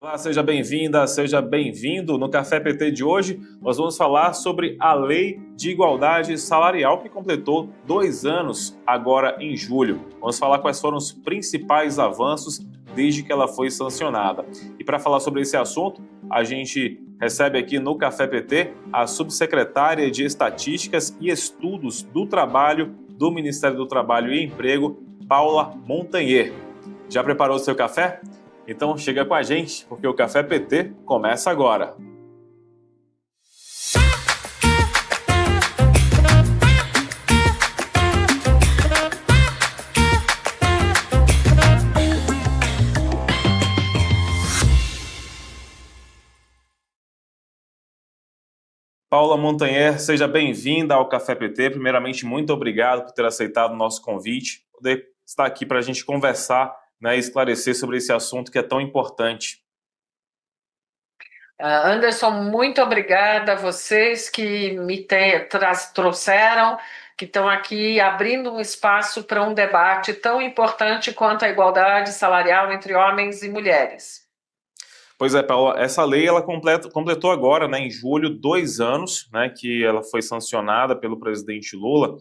Olá, seja bem-vinda, seja bem-vindo. No Café PT de hoje, nós vamos falar sobre a Lei de Igualdade Salarial, que completou 2 anos agora em julho. Vamos falar quais foram os principais avanços desde que ela foi sancionada. E para falar sobre esse assunto, a gente recebe aqui no Café PT a subsecretária de Estatísticas e Estudos do Trabalho do Ministério do Trabalho e Emprego, Paula Montanher. Já preparou o seu café? Então chega com a gente, porque o Café PT começa agora. Paula Montanher, seja bem-vinda ao Café PT. Primeiramente, muito obrigado por ter aceitado o nosso convite, poder estar aqui para a gente conversar, né, e esclarecer sobre esse assunto que é tão importante. Anderson, muito obrigada a vocês que trouxeram, que estão aqui abrindo um espaço para um debate tão importante quanto a igualdade salarial entre homens e mulheres. Pois é, Paula, essa lei ela completou agora, né, em julho, 2 anos, né, que ela foi sancionada pelo presidente Lula.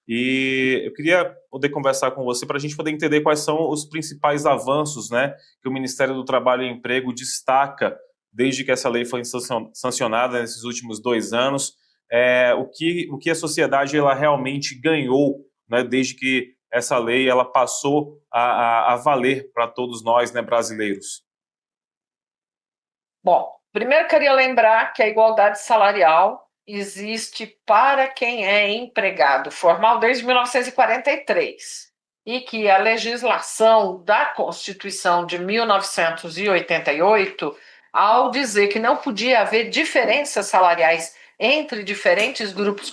E eu queria poder conversar com você para a gente poder entender quais são os principais avanços, né, que o Ministério do Trabalho e Emprego destaca desde que essa lei foi sancionada nesses últimos 2 anos. O que a sociedade ela realmente ganhou, né, desde que essa lei ela passou a valer para todos nós, né, brasileiros. Bom, primeiro queria lembrar que a igualdade salarial existe para quem é empregado formal desde 1943 e que a legislação da Constituição de 1988, ao dizer que não podia haver diferenças salariais entre diferentes grupos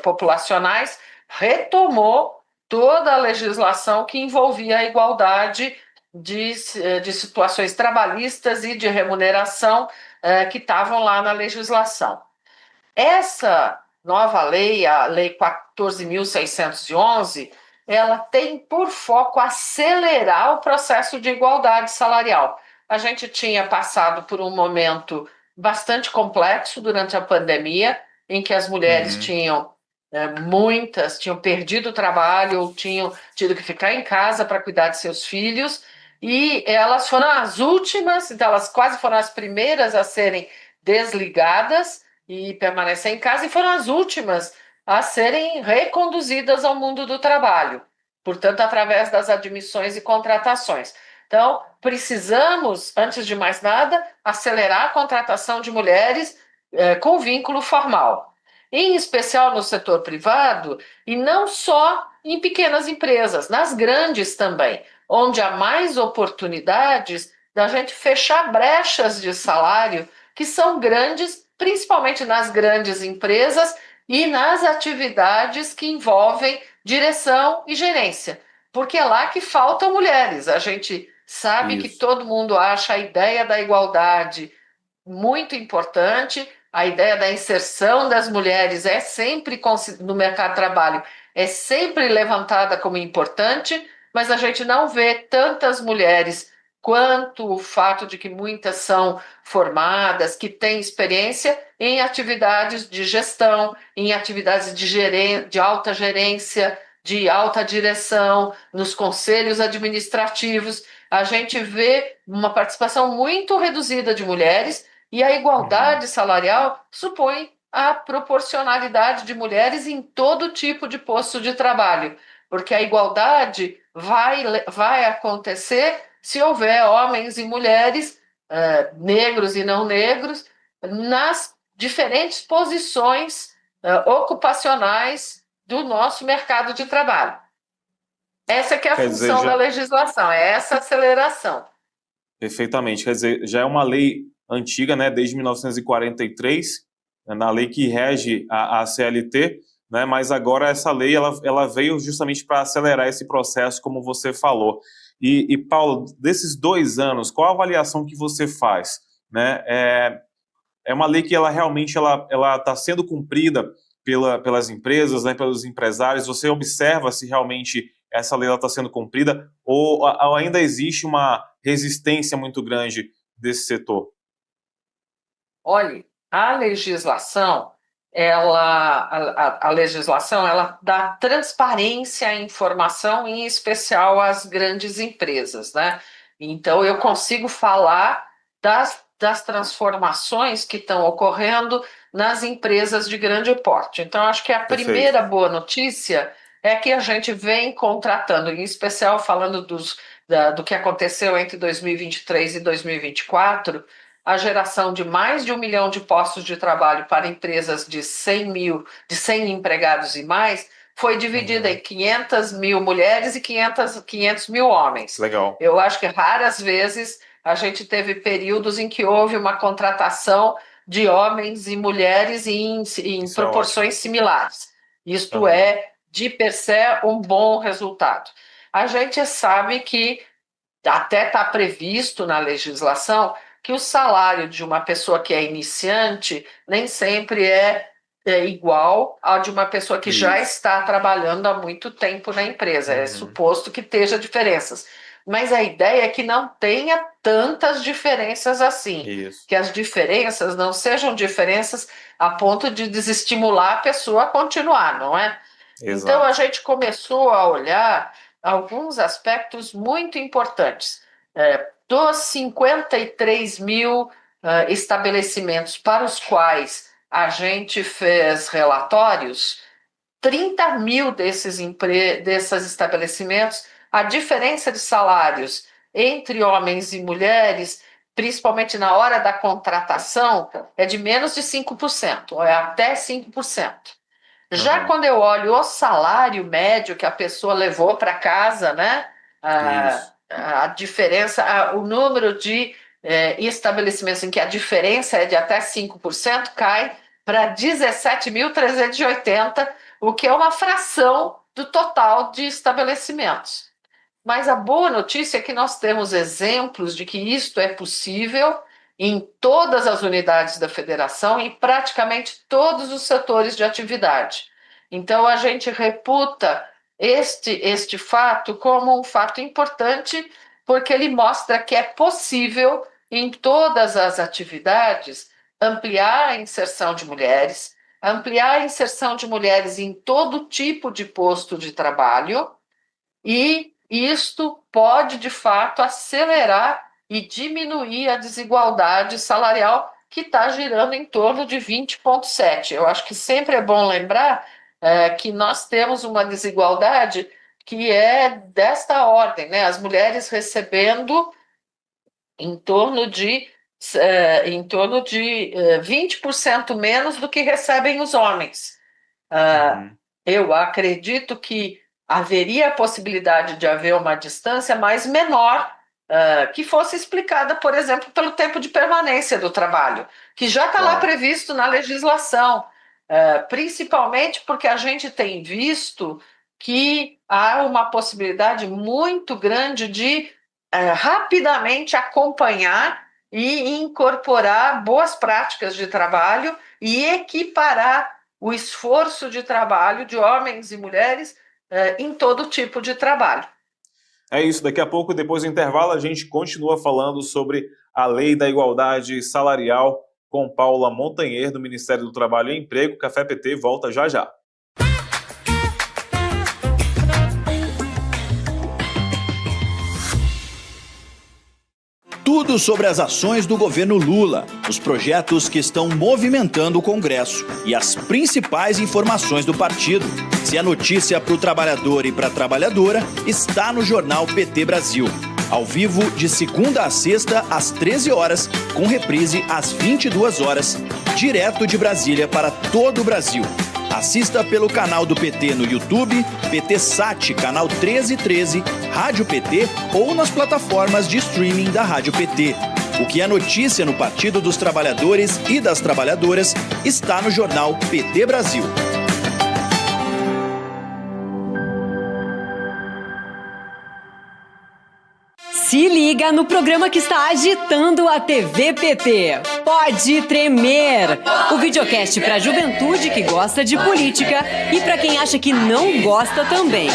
populacionais, retomou toda a legislação que envolvia a igualdade de situações trabalhistas e de remuneração que estavam lá na legislação. Essa nova lei, a Lei 14.611, ela tem por foco acelerar o processo de igualdade salarial. A gente tinha passado por um momento bastante complexo durante a pandemia, em que as mulheres muitas tinham perdido o trabalho ou tinham tido que ficar em casa para cuidar de seus filhos, e elas foram as últimas, então elas quase foram as primeiras a serem desligadas e permanecer em casa, e foram as últimas a serem reconduzidas ao mundo do trabalho, portanto, através das admissões e contratações. Então, precisamos, antes de mais nada, acelerar a contratação de mulheres com vínculo formal, em especial no setor privado, e não só em pequenas empresas, nas grandes também, onde há mais oportunidades da gente fechar brechas de salário que são grandes, principalmente nas grandes empresas e nas atividades que envolvem direção e gerência, porque é lá que faltam mulheres. A gente sabe que Isso. todo mundo acha a ideia da igualdade muito importante, a ideia da inserção das mulheres é sempre no mercado de trabalho, é sempre levantada como importante, mas a gente não vê tantas mulheres quanto o fato de que muitas são formadas, que têm experiência em atividades de gestão, em atividades de alta gerência, de alta direção, nos conselhos administrativos. A gente vê uma participação muito reduzida de mulheres, e a igualdade salarial supõe a proporcionalidade de mulheres em todo tipo de posto de trabalho, porque a igualdade vai acontecer se houver homens e mulheres, negros e não negros, nas diferentes posições ocupacionais do nosso mercado de trabalho. Essa que é a Quer dizer, função da legislação, é essa aceleração. perfeitamente. Quer dizer, já é uma lei antiga, né, desde 1943, né, na lei que rege a CLT, né, mas agora essa lei ela veio justamente para acelerar esse processo, como você falou. E Paulo, desses 2 anos, qual a avaliação que você faz? Né? É uma lei que ela realmente ela está sendo cumprida pelas empresas, né, pelos empresários. Você observa se realmente essa lei está sendo cumprida ou ainda existe uma resistência muito grande desse setor? Olha, a legislação, a legislação, ela dá transparência à informação, em especial às grandes empresas, né? Então, eu consigo falar das transformações que estão ocorrendo nas empresas de grande porte. Então, acho que a Perfeito. primeira boa notícia é que a gente vem contratando, em especial falando do que aconteceu entre 2023 e 2024, a geração de mais de 1 milhão de postos de trabalho para empresas de 100 empregados e mais, foi dividida em 500 mil mulheres e 500 mil homens. Legal. Eu acho que raras vezes a gente teve períodos em que houve uma contratação de homens e mulheres em proporções similares. Isto é, de per se, um bom resultado. A gente sabe que até está previsto na legislação que o salário de uma pessoa que é iniciante nem sempre é igual ao de uma pessoa que já está trabalhando há muito tempo na empresa. É suposto que esteja diferenças. Mas a ideia é que não tenha tantas diferenças assim. Isso. Que as diferenças não sejam diferenças a ponto de desestimular a pessoa a continuar, não é? Exato. Então, a gente começou a olhar alguns aspectos muito importantes. Dos 53 mil estabelecimentos para os quais a gente fez relatórios, 30 mil desses estabelecimentos, a diferença de salários entre homens e mulheres, principalmente na hora da contratação, é de menos de 5%, ou é até 5%. Já quando eu olho o salário médio que a pessoa levou para casa, né? A diferença, o número de estabelecimentos em que a diferença é de até 5% cai para 17.380, o que é uma fração do total de estabelecimentos. Mas a boa notícia é que nós temos exemplos de que isto é possível em todas as unidades da federação, em praticamente todos os setores de atividade. Então, a gente reputa este fato como um fato importante, porque ele mostra que é possível, em todas as atividades, ampliar a inserção de mulheres, ampliar a inserção de mulheres em todo tipo de posto de trabalho, e isto pode, de fato, acelerar e diminuir a desigualdade salarial, que está girando em torno de 20,7%. Eu acho que sempre é bom lembrar que nós temos uma desigualdade que é desta ordem, né? As mulheres recebendo em torno de 20% menos do que recebem os homens. Eu acredito que haveria a possibilidade de haver uma distância mais menor, que fosse explicada, por exemplo, pelo tempo de permanência do trabalho, que já está lá previsto na legislação, principalmente porque a gente tem visto que há uma possibilidade muito grande de rapidamente acompanhar e incorporar boas práticas de trabalho e equiparar o esforço de trabalho de homens e mulheres em todo tipo de trabalho. É isso, daqui a pouco, depois do intervalo, a gente continua falando sobre a Lei da Igualdade Salarial com Paula Montanher, do Ministério do Trabalho e Emprego. Café PT volta já já. Tudo sobre as ações do governo Lula, os projetos que estão movimentando o Congresso e as principais informações do partido. Se é notícia para o trabalhador e para a trabalhadora, está no Jornal PT Brasil. Ao vivo, de segunda a sexta, às 13 horas, com reprise às 22 horas, direto de Brasília para todo o Brasil. Assista pelo canal do PT no YouTube, PT Sat, canal 1313, Rádio PT ou nas plataformas de streaming da Rádio PT. O que é notícia no Partido dos Trabalhadores e das Trabalhadoras está no Jornal PT Brasil. Se liga no programa que está agitando a TV PT. Pode Tremer, o videocast para a juventude que gosta de política e para quem acha que não gosta também.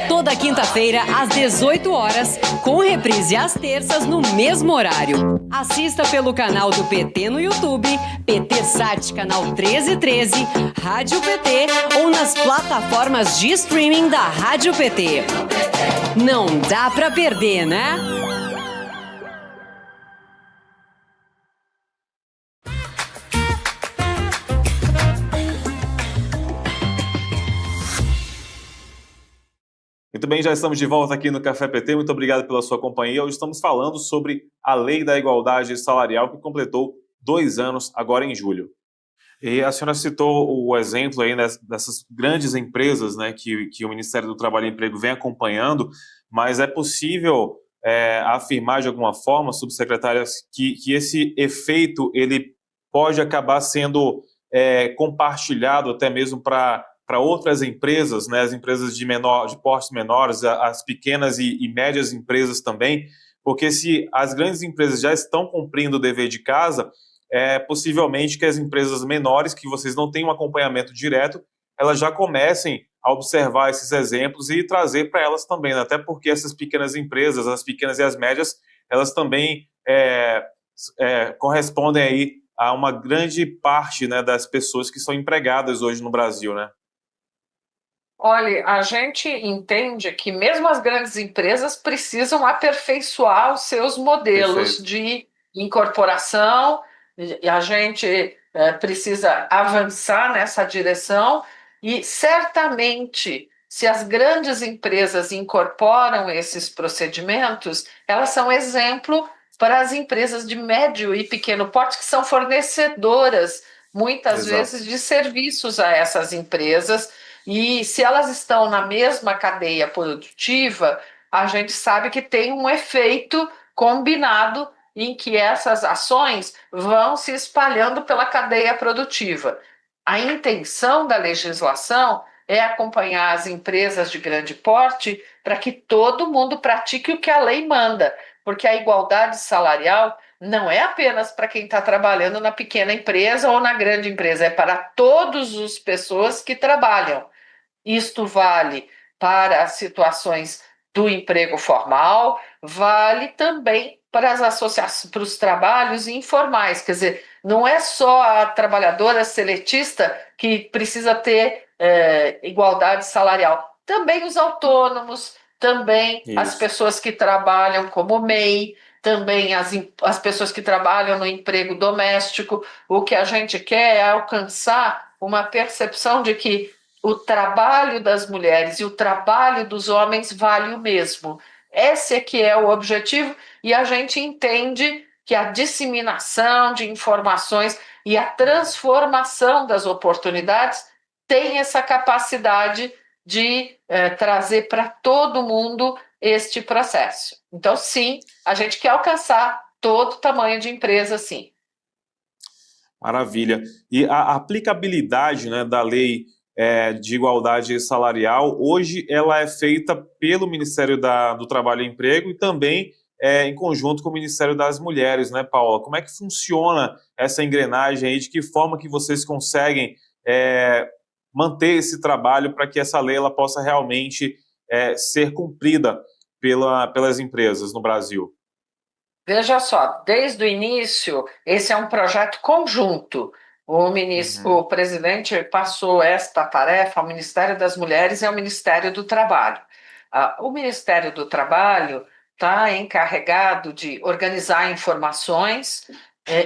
Toda quinta-feira, às 18 horas, com reprise às terças no mesmo horário. Assista pelo canal do PT no YouTube, PT Sat, canal 1313, Rádio PT ou nas plataformas de streaming da Rádio PT. Não dá pra perder, né? Muito bem, já estamos de volta aqui no Café PT. Muito obrigado pela sua companhia. Hoje estamos falando sobre a Lei da Igualdade Salarial, que completou 2 anos agora em julho. E a senhora citou o exemplo aí dessas grandes empresas, né, que o Ministério do Trabalho e Emprego vem acompanhando, mas é possível afirmar de alguma forma, subsecretária, que esse efeito ele pode acabar sendo compartilhado até mesmo para outras empresas, né, as empresas de portes menores, as pequenas e médias empresas também, porque se as grandes empresas já estão cumprindo o dever de casa, possivelmente que as empresas menores, que vocês não têm um acompanhamento direto, elas já comecem a observar esses exemplos e trazer para elas também, né? Até porque essas pequenas empresas, as pequenas e as médias, elas também correspondem aí a uma grande parte, né, das pessoas que são empregadas hoje no Brasil, né? Olha, a gente entende que mesmo as grandes empresas precisam aperfeiçoar os seus modelos de incorporação, e a gente precisa avançar nessa direção e certamente, se as grandes empresas incorporam esses procedimentos, elas são exemplo para as empresas de médio e pequeno porte que são fornecedoras, muitas vezes, de serviços a essas empresas. E se elas estão na mesma cadeia produtiva, a gente sabe que tem um efeito combinado em que essas ações vão se espalhando pela cadeia produtiva. A intenção da legislação é acompanhar as empresas de grande porte para que todo mundo pratique o que a lei manda, porque a igualdade salarial não é apenas para quem está trabalhando na pequena empresa ou na grande empresa, é para todas as pessoas que trabalham. Isto vale para as situações do emprego formal, vale também para as associações, para os trabalhos informais. Quer dizer, não é só a trabalhadora seletista que precisa ter igualdade salarial. Também os autônomos, também as pessoas que trabalham como MEI, também as pessoas que trabalham no emprego doméstico. O que a gente quer é alcançar uma percepção de que o trabalho das mulheres e o trabalho dos homens vale o mesmo. Esse é que é o objetivo, e a gente entende que a disseminação de informações e a transformação das oportunidades tem essa capacidade de trazer para todo mundo este processo. Então, sim, a gente quer alcançar todo tamanho de empresa, sim. Maravilha. E a aplicabilidade, né, da lei de igualdade salarial, hoje ela é feita pelo Ministério do Trabalho e Emprego e também em conjunto com o Ministério das Mulheres, né, Paula? Como é que funciona essa engrenagem aí? De que forma que vocês conseguem manter esse trabalho para que essa lei ela possa realmente ser cumprida pelas empresas no Brasil? Veja só, desde o início, esse é um projeto conjunto. O presidente passou esta tarefa ao Ministério das Mulheres e ao Ministério do Trabalho. O Ministério do Trabalho está encarregado de organizar informações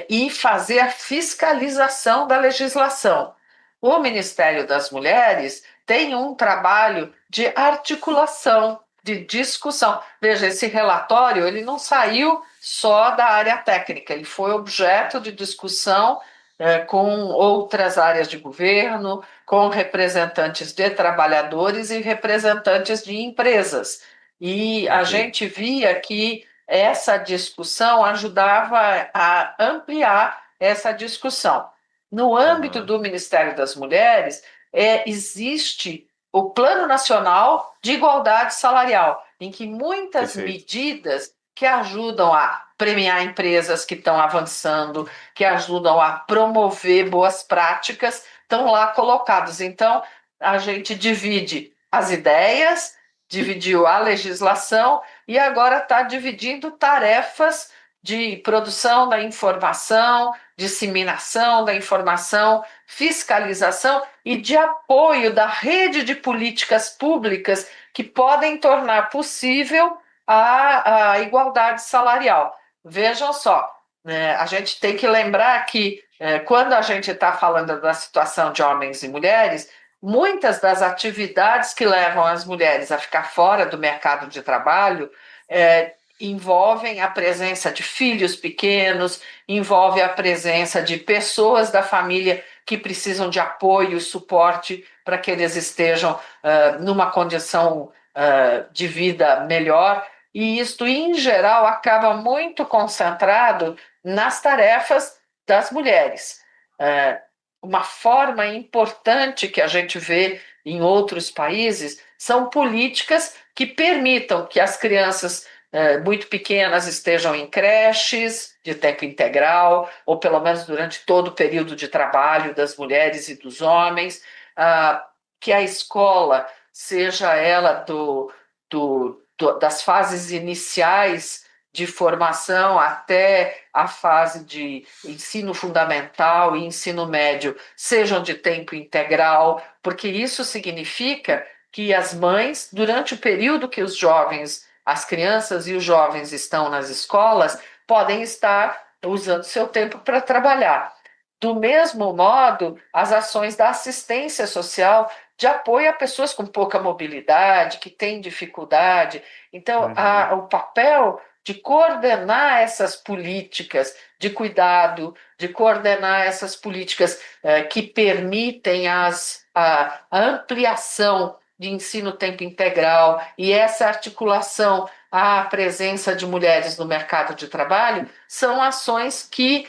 e fazer a fiscalização da legislação. O Ministério das Mulheres tem um trabalho de articulação, de discussão. Veja, esse relatório ele não saiu só da área técnica, ele foi objeto de discussão com outras áreas de governo, com representantes de trabalhadores e representantes de empresas. E a gente via que essa discussão ajudava a ampliar essa discussão. No âmbito do Ministério das Mulheres, existe o Plano Nacional de Igualdade Salarial, em que muitas medidas que ajudam a premiar empresas que estão avançando, que ajudam a promover boas práticas, estão lá colocados. Então, a gente divide as ideias, dividiu a legislação e agora está dividindo tarefas de produção da informação, disseminação da informação, fiscalização e de apoio da rede de políticas públicas que podem tornar possível a igualdade salarial. Vejam só, né, a gente tem que lembrar que quando a gente está falando da situação de homens e mulheres, muitas das atividades que levam as mulheres a ficar fora do mercado de trabalho envolvem a presença de filhos pequenos, envolve a presença de pessoas da família que precisam de apoio e suporte para que eles estejam numa condição de vida melhor. E isto, em geral, acaba muito concentrado nas tarefas das mulheres. Uma forma importante que a gente vê em outros países são políticas que permitam que as crianças muito pequenas estejam em creches de tempo integral, ou pelo menos durante todo o período de trabalho das mulheres e dos homens, que a escola seja ela das fases iniciais de formação até a fase de ensino fundamental e ensino médio sejam de tempo integral, porque isso significa que as mães, durante o período que as crianças e os jovens estão nas escolas, podem estar usando seu tempo para trabalhar. Do mesmo modo, as ações da assistência social de apoio a pessoas com pouca mobilidade, que têm dificuldade. Então, o papel de coordenar essas políticas de cuidado, de coordenar essas políticas que permitem a ampliação de ensino tempo integral e essa articulação à presença de mulheres no mercado de trabalho, são ações que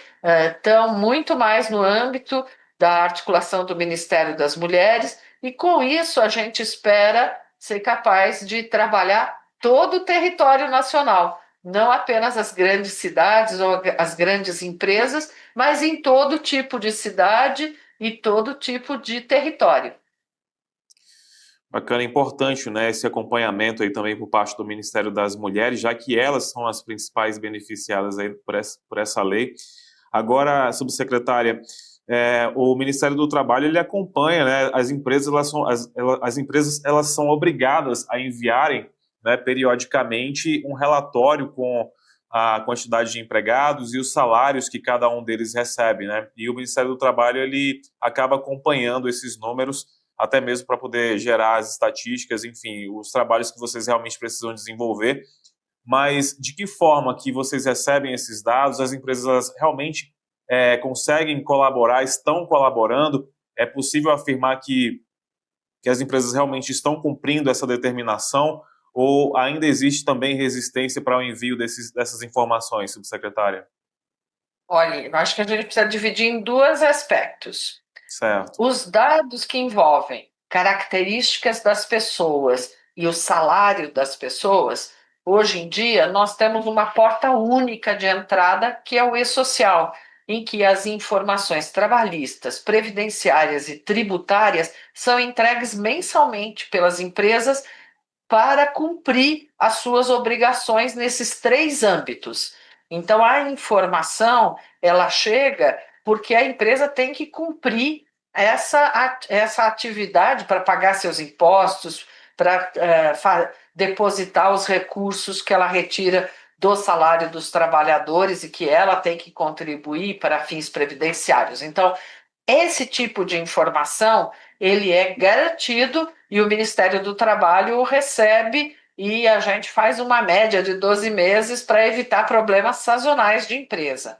estão muito mais no âmbito da articulação do Ministério das Mulheres, e com isso a gente espera ser capaz de trabalhar todo o território nacional, não apenas as grandes cidades ou as grandes empresas, mas em todo tipo de cidade e todo tipo de território. Bacana, importante, né, esse acompanhamento aí também por parte do Ministério das Mulheres, já que elas são as principais beneficiadas aí por essa lei. Agora, subsecretária, o Ministério do Trabalho ele acompanha, né, as empresas elas são obrigadas a enviarem, né, periodicamente um relatório com a quantidade de empregados e os salários que cada um deles recebe, né? E o Ministério do Trabalho ele acaba acompanhando esses números, até mesmo para poder gerar as estatísticas, enfim, os trabalhos que vocês realmente precisam desenvolver. Mas de que forma que vocês recebem esses dados? As empresas realmente conseguem colaborar, estão colaborando? É possível afirmar que as empresas realmente estão cumprindo essa determinação? Ou ainda existe também resistência para o envio dessas informações, subsecretária? Olha, eu acho que a gente precisa dividir em dois aspectos. Certo. Os dados que envolvem características das pessoas e o salário das pessoas, hoje em dia nós temos uma porta única de entrada, que é o e-social, em que as informações trabalhistas, previdenciárias e tributárias são entregues mensalmente pelas empresas para cumprir as suas obrigações nesses 3 âmbitos. Então, a informação, ela chega porque a empresa tem que cumprir essa atividade para pagar seus impostos, para depositar os recursos que ela retira do salário dos trabalhadores e que ela tem que contribuir para fins previdenciários. Então, esse tipo de informação, ele é garantido e o Ministério do Trabalho o recebe e a gente faz uma média de 12 meses para evitar problemas sazonais de empresa.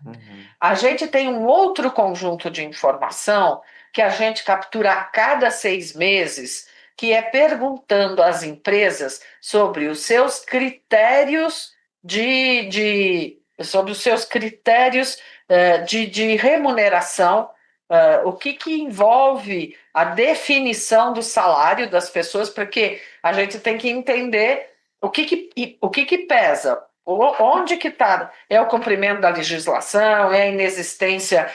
A gente tem um outro conjunto de informação que a gente captura a cada 6 meses, que é perguntando às empresas sobre os seus critérios de remuneração, o que envolve a definição do salário das pessoas, porque a gente tem que entender o que pesa, onde que está? É o cumprimento da legislação? É a inexistência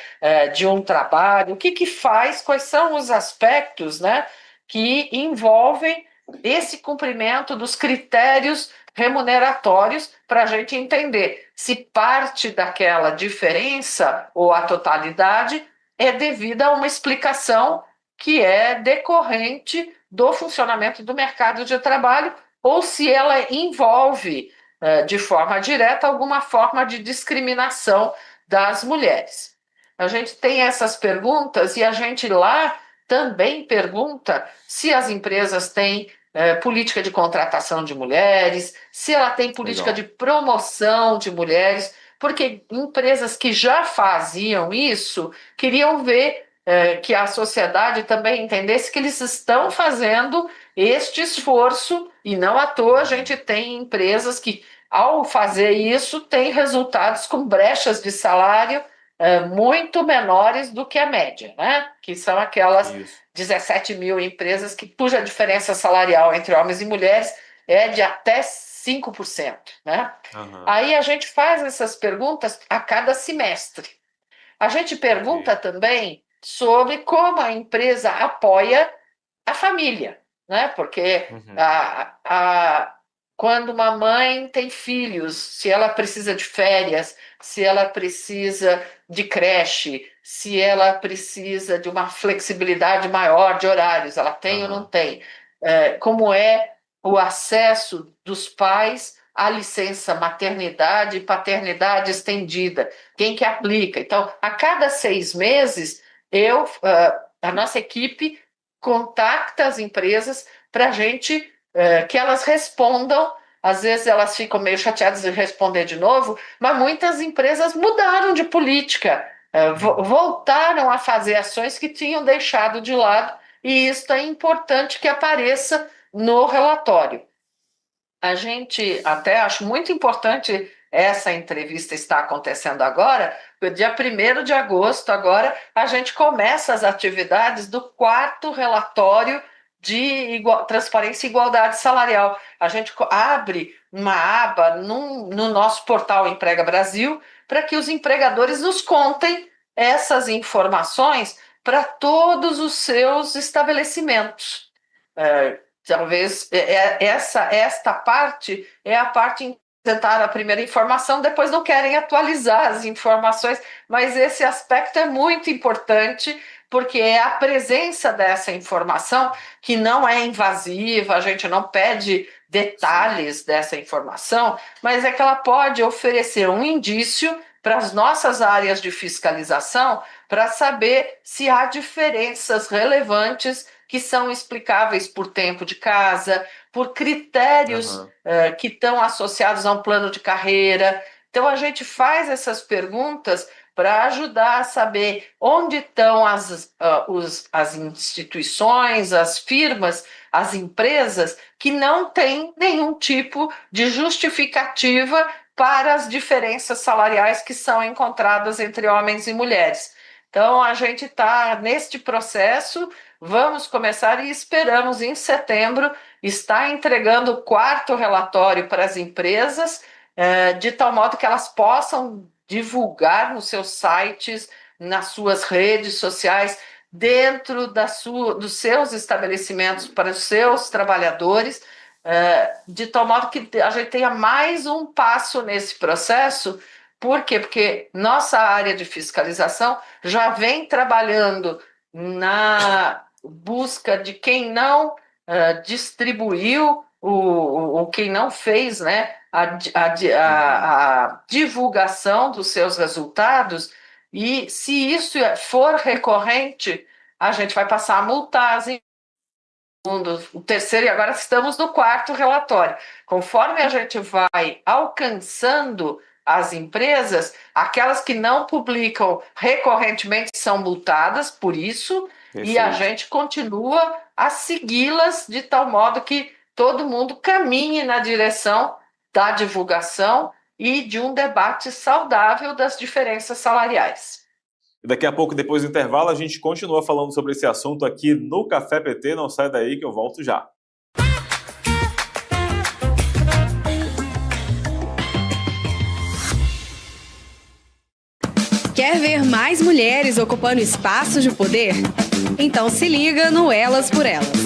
de um trabalho? O que faz? Quais são os aspectos, né, que envolvem esse cumprimento dos critérios remuneratórios para a gente entender se parte daquela diferença ou a totalidade é devida a uma explicação que é decorrente do funcionamento do mercado de trabalho ou se ela envolve de forma direta alguma forma de discriminação das mulheres. A gente tem essas perguntas e a gente lá também pergunta se as empresas têm política de contratação de mulheres, se ela tem política de promoção de mulheres, porque empresas que já faziam isso queriam ver que a sociedade também entendesse que eles estão fazendo este esforço, e não à toa a gente tem empresas que, ao fazer isso, têm resultados com brechas de salário muito menores do que a média, né? Que são aquelas 17 mil empresas cuja diferença salarial entre homens e mulheres é de até 5%, né? Aí a gente faz essas perguntas a cada semestre. A gente pergunta também sobre como a empresa apoia a família, né? Porque quando uma mãe tem filhos, se ela precisa de férias, se ela precisa de creche, se ela precisa de uma flexibilidade maior de horários, ela tem ou não tem? Como é o acesso dos pais à licença maternidade e paternidade estendida? Quem que aplica? Então, a cada 6 meses, a nossa equipe contacta as empresas para a gente que elas respondam. Às vezes elas ficam meio chateadas de responder de novo, mas muitas empresas mudaram de política, voltaram a fazer ações que tinham deixado de lado, e isso é importante que apareça no relatório. A gente até acho muito importante essa entrevista estar acontecendo agora, porque dia 1º de agosto agora a gente começa as atividades do 4º relatório de transparência e igualdade salarial. A gente abre uma aba no nosso portal Emprega Brasil para que os empregadores nos contem essas informações para todos os seus estabelecimentos. Talvez esta parte é a parte em apresentar a primeira informação, depois não querem atualizar as informações, mas esse aspecto é muito importante, porque é a presença dessa informação que não é invasiva, a gente não pede detalhes dessa informação, mas é que ela pode oferecer um indício para as nossas áreas de fiscalização para saber se há diferenças relevantes que são explicáveis por tempo de casa, por critérios que estão associados a um plano de carreira. Então, a gente faz essas perguntas para ajudar a saber onde estão as instituições, as firmas, as empresas que não têm nenhum tipo de justificativa para as diferenças salariais que são encontradas entre homens e mulheres. Então, a gente está neste processo, vamos começar e esperamos em setembro estar entregando o 4º relatório para as empresas, de tal modo que elas possam divulgar nos seus sites, nas suas redes sociais, dentro dos seus estabelecimentos para os seus trabalhadores, de tal modo que a gente tenha mais um passo nesse processo. Por quê? Porque nossa área de fiscalização já vem trabalhando na busca de quem não distribuiu ou quem não fez, né, a divulgação dos seus resultados, e se isso for recorrente, a gente vai passar a multar as empresas. O 3º, e agora estamos no 4º relatório. Conforme a gente vai alcançando as empresas, aquelas que não publicam recorrentemente são multadas por isso. Perfeito. E a gente continua a segui-las de tal modo que todo mundo caminhe na direção da divulgação e de um debate saudável das diferenças salariais. Daqui a pouco, depois do intervalo, a gente continua falando sobre esse assunto aqui no Café PT. Não sai daí que eu volto já. Quer ver mais mulheres ocupando espaços de poder? Então se liga no Elas por Elas.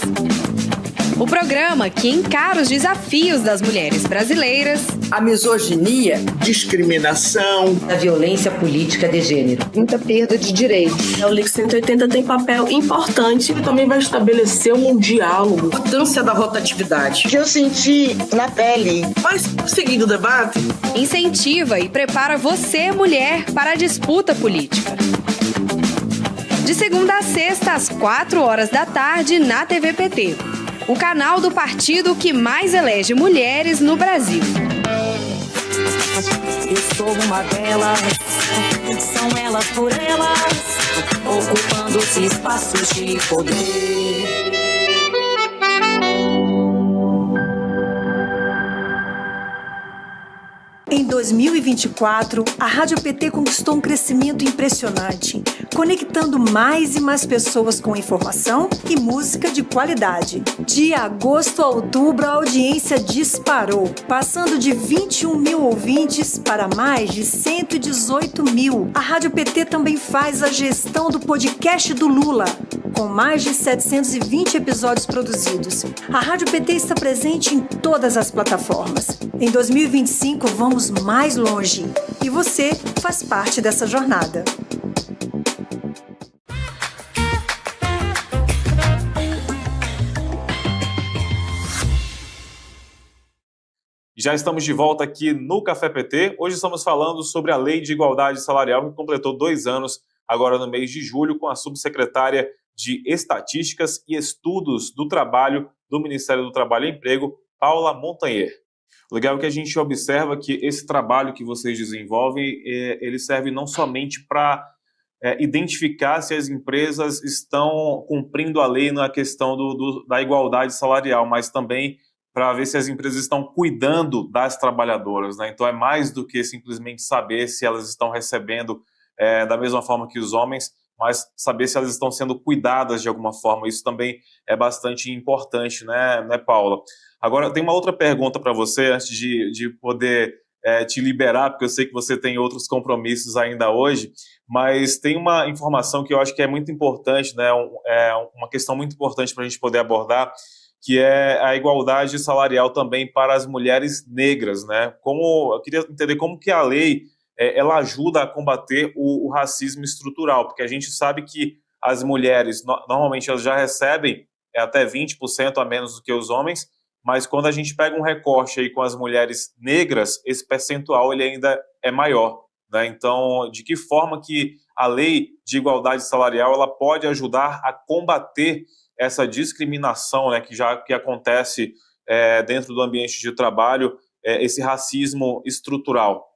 O programa que encara os desafios das mulheres brasileiras, a misoginia, discriminação, a violência política de gênero, muita perda de direitos. O LIC 180 tem papel importante e também vai estabelecer um diálogo. A importância da rotatividade. Que eu senti na pele. Mas, seguindo o debate, incentiva e prepara você, mulher, para a disputa política. De segunda a sexta, às 4 da tarde, na TVPT. O canal do partido que mais elege mulheres no Brasil. Eu sou uma delas, são elas por elas, ocupando os espaços de poder. Em 2024, a Rádio PT conquistou um crescimento impressionante, conectando mais e mais pessoas com informação e música de qualidade. De agosto a outubro, a audiência disparou, passando de 21 mil ouvintes para mais de 118 mil. A Rádio PT também faz a gestão do podcast do Lula, com mais de 720 episódios produzidos. A Rádio PT está presente em todas as plataformas. Em 2025, vamos mais longe. E você faz parte dessa jornada. Já estamos de volta aqui no Café PT. Hoje estamos falando sobre a Lei de Igualdade Salarial, que completou 2 anos agora no mês de julho, com a subsecretária de Estatísticas e Estudos do Trabalho do Ministério do Trabalho e Emprego, Paula Montanher. O legal é que a gente observa que esse trabalho que vocês desenvolvem, ele serve não somente para identificar se as empresas estão cumprindo a lei na questão da igualdade salarial, mas também para ver se as empresas estão cuidando das trabalhadoras, né? Então é mais do que simplesmente saber se elas estão recebendo da mesma forma que os homens, mas saber se elas estão sendo cuidadas de alguma forma. Isso também é bastante importante, né, Paula? Agora, tem uma outra pergunta para você, antes de poder te liberar, porque eu sei que você tem outros compromissos ainda hoje, mas tem uma informação que eu acho que é muito importante, né, uma questão muito importante para a gente poder abordar, que é a igualdade salarial também para as mulheres negras, né? Eu queria entender como que a lei ela ajuda a combater o racismo estrutural, porque a gente sabe que as mulheres, normalmente, elas já recebem até 20% a menos do que os homens, mas quando a gente pega um recorte aí com as mulheres negras, esse percentual ele ainda é maior, né? Então, de que forma que a lei de igualdade salarial ela pode ajudar a combater essa discriminação, né, que acontece dentro do ambiente de trabalho, esse racismo estrutural?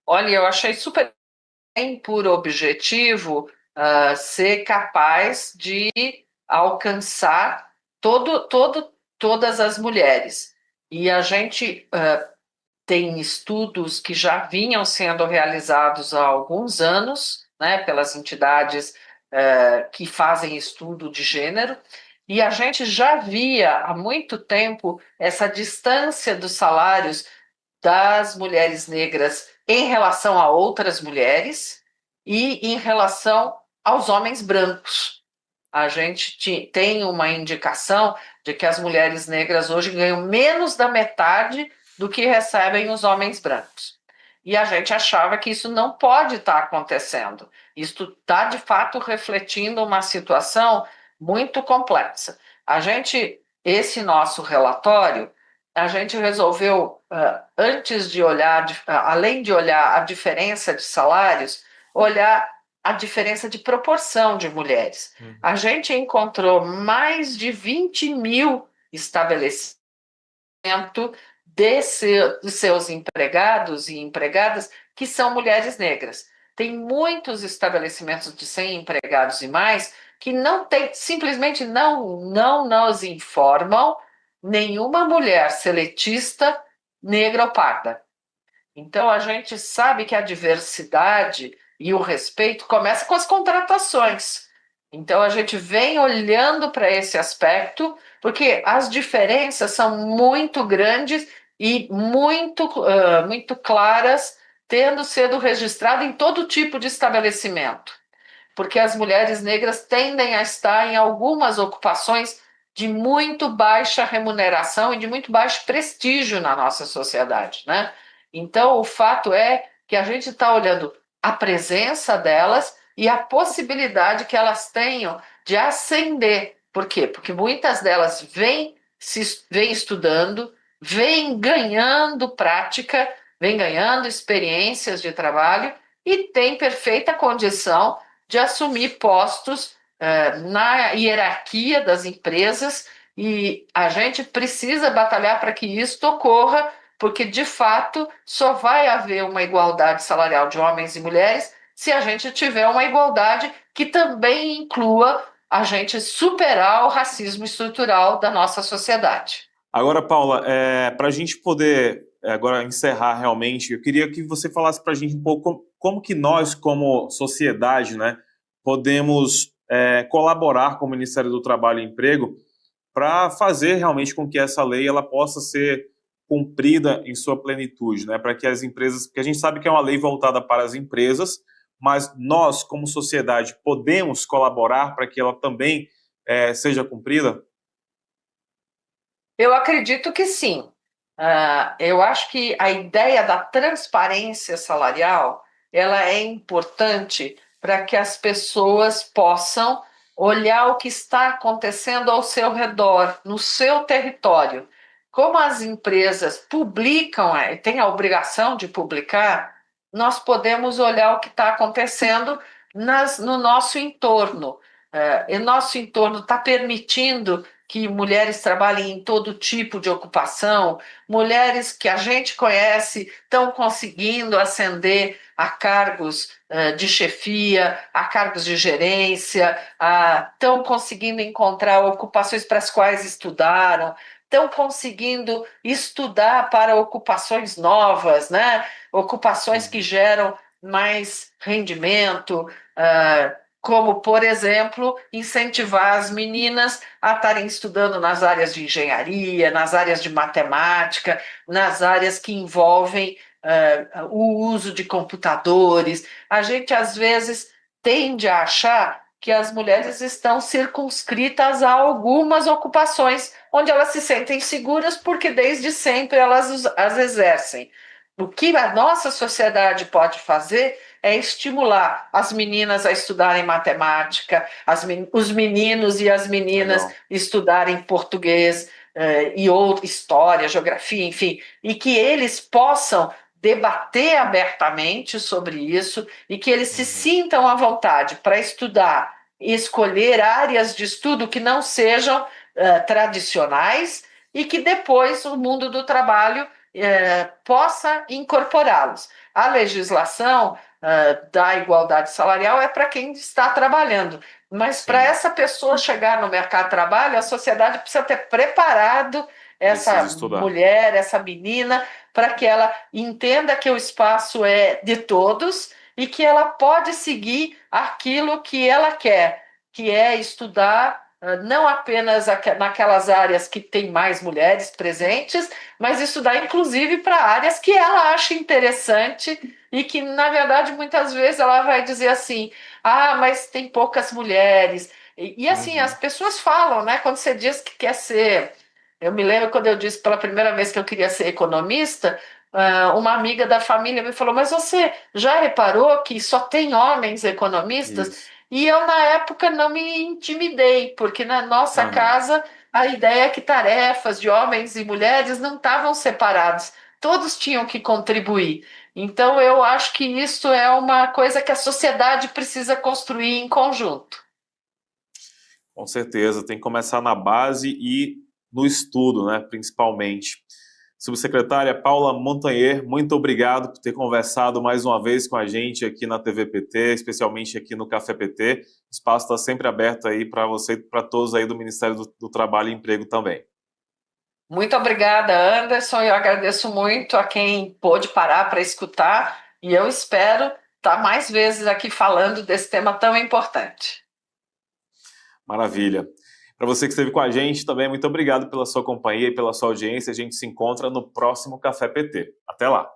Olha, eu achei super bem por objetivo ser capaz de alcançar todas as mulheres. E a gente tem estudos que já vinham sendo realizados há alguns anos, né, pelas entidades que fazem estudo de gênero, e a gente já via há muito tempo essa distância dos salários das mulheres negras em relação a outras mulheres e em relação aos homens brancos. A gente tem uma indicação de que as mulheres negras hoje ganham menos da metade do que recebem os homens brancos. E a gente achava que isso não pode estar acontecendo. Isso está, de fato, refletindo uma situação muito complexa. Esse nosso relatório, a gente resolveu, antes de olhar, além de olhar a diferença de salários, olhar a diferença de proporção de mulheres. A gente encontrou mais de 20 mil estabelecimentos de seus empregados e empregadas que são mulheres negras. Tem muitos estabelecimentos de 100 empregados e mais que simplesmente não nos informam nenhuma mulher seletista negra ou parda. Então, a gente sabe que a diversidade e o respeito começa com as contratações. Então, a gente vem olhando para esse aspecto, porque as diferenças são muito grandes e muito claras tendo sido registrado em todo tipo de estabelecimento, porque as mulheres negras tendem a estar em algumas ocupações de muito baixa remuneração e de muito baixo prestígio na nossa sociedade, né? Então, o fato é que a gente está olhando a presença delas e a possibilidade que elas tenham de ascender. Por quê? Porque muitas delas vêm estudando, vêm ganhando prática, vêm ganhando experiências de trabalho e têm perfeita condição de assumir postos na hierarquia das empresas, e a gente precisa batalhar para que isso ocorra, porque de fato só vai haver uma igualdade salarial de homens e mulheres se a gente tiver uma igualdade que também inclua a gente superar o racismo estrutural da nossa sociedade. Agora, Paula, para a gente poder agora encerrar realmente, eu queria que você falasse para a gente um pouco como que nós, como sociedade, né, podemos colaborar com o Ministério do Trabalho e Emprego para fazer realmente com que essa lei ela possa ser cumprida em sua plenitude, né, para que as empresas, porque a gente sabe que é uma lei voltada para as empresas, mas nós, como sociedade, podemos colaborar para que ela também seja cumprida? Eu acredito que sim. Eu acho que a ideia da transparência salarial ela é importante para que as pessoas possam olhar o que está acontecendo ao seu redor, no seu território. Como as empresas publicam, têm a obrigação de publicar, nós podemos olhar o que está acontecendo no nosso entorno. E nosso entorno está permitindo que mulheres trabalhem em todo tipo de ocupação, mulheres que a gente conhece estão conseguindo ascender a cargos de chefia, a cargos de gerência, estão conseguindo encontrar ocupações para as quais estudaram, estão conseguindo estudar para ocupações novas, né? Ocupações que geram mais rendimento, como, por exemplo, incentivar as meninas a estarem estudando nas áreas de engenharia, nas áreas de matemática, nas áreas que envolvem o uso de computadores. A gente, às vezes, tende a achar que as mulheres estão circunscritas a algumas ocupações, onde elas se sentem seguras porque desde sempre elas as exercem. O que a nossa sociedade pode fazer é estimular as meninas a estudarem matemática, os meninos e as meninas estudarem português e história, geografia, enfim, e que eles possam debater abertamente sobre isso e que eles se sintam à vontade para estudar e escolher áreas de estudo que não sejam tradicionais e que depois o mundo do trabalho possa incorporá-los. A legislação da igualdade salarial é para quem está trabalhando, mas para essa pessoa chegar no mercado de trabalho, a sociedade precisa ter preparado essa mulher, essa menina, para que ela entenda que o espaço é de todos e que ela pode seguir aquilo que ela quer, que é estudar não apenas naquelas áreas que tem mais mulheres presentes, mas estudar inclusive para áreas que ela acha interessante e que, na verdade, muitas vezes ela vai dizer assim, mas tem poucas mulheres. E assim, as pessoas falam, né? Quando você diz que quer ser... Eu me lembro quando eu disse pela primeira vez que eu queria ser economista, uma amiga da família me falou, mas você já reparou que só tem homens economistas? Isso. E eu, na época, não me intimidei, porque na nossa casa a ideia é que tarefas de homens e mulheres não estavam separadas, todos tinham que contribuir. Então, eu acho que isso é uma coisa que a sociedade precisa construir em conjunto. Com certeza, tem que começar na base e no estudo, né, principalmente. Subsecretária Paula Montanher, muito obrigado por ter conversado mais uma vez com a gente aqui na TV PT, especialmente aqui no Café PT. O espaço está sempre aberto aí para você e para todos aí do Ministério do Trabalho e Emprego também. Muito obrigada, Anderson. Eu agradeço muito a quem pôde parar para escutar e eu espero estar mais vezes aqui falando desse tema tão importante. Maravilha. Para você que esteve com a gente também, muito obrigado pela sua companhia e pela sua audiência. A gente se encontra no próximo Café PT. Até lá!